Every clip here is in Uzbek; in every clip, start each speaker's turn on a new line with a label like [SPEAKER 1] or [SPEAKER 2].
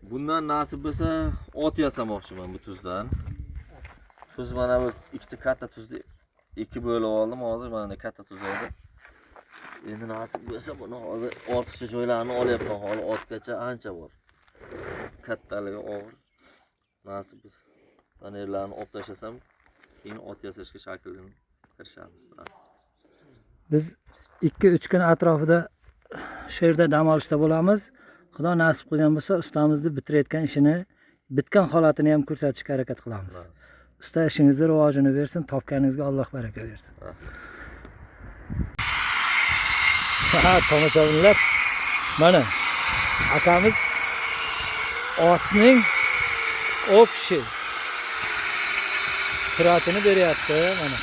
[SPEAKER 1] Bundan nasib bo'lsa ot yasamoqchiman bu tuzdan. Tuz mana bu ikkita katta tuzni ikki bo'lib oldim. Hozir mana katta tuz edi. Endi nasib bo'lsa buni hozir ortiqcha joylarni olyapman. Hali otgacha ancha bor. Kattaligi og'ir. Nasib bo'lsa panerlarni olib tashlasam, keyin ot yasashga shaklini kirishamiz.
[SPEAKER 2] Biz 2-3 kun atrofida shu yerda dam olishda bo'lamiz. Xudo nasib qilgan bo'lsa, ustamizning bitirayotgan ishini, bitgan holatini ham ko'rsatishga harakat qilamiz. Usta ishingizni rivojini bersin, topganingizga Alloh baraka bersin. Ha, tomoshabinlar. Mana akamiz otning opshi suratini beryapti mana.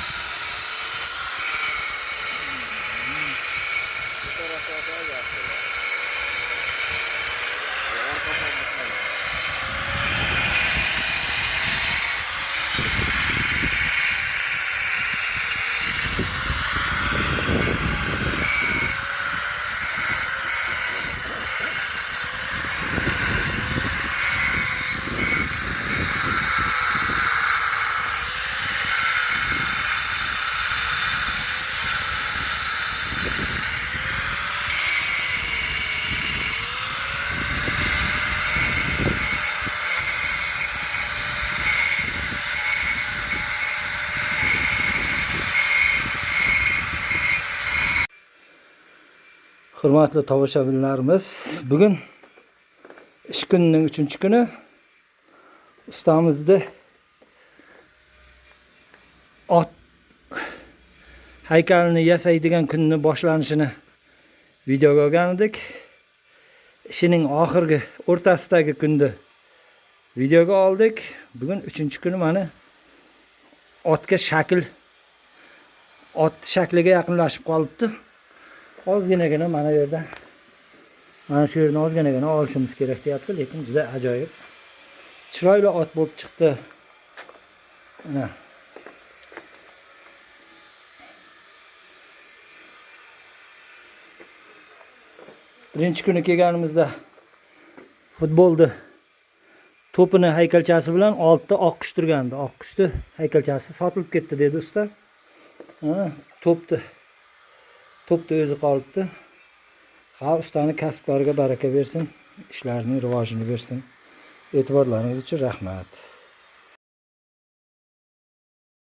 [SPEAKER 2] Hurmatli tomoshabinlarimiz, bugun ish kunining 3-kuni ustamizning ot haykalini yasaydigan kunni boshlanishini videoga olgan edik. Ishining oxirgi o'rtasidagi kunni videoga oldik. Bugun 3-kuni mana otga ot shakliga yaqinlashib qolibdi. Ozginagina mana bu yerda mana shu yerni ozginagina olishimiz kerak deyapti, lekin juda ajoyib chiroyli ot bo'lib chiqdi. Mana birinchi kuni kelganimizda futbolda to'pini haykalchasi bilan oltita oq qush turgandi. Oq qushni haykalchasi sotilib ketdi dedi usta. To'pda o'zi qolibdi. Ha, ustani kasblariga baraka bersin, ishlarining rivojini bersin. E'tiborlaringiz uchun rahmat.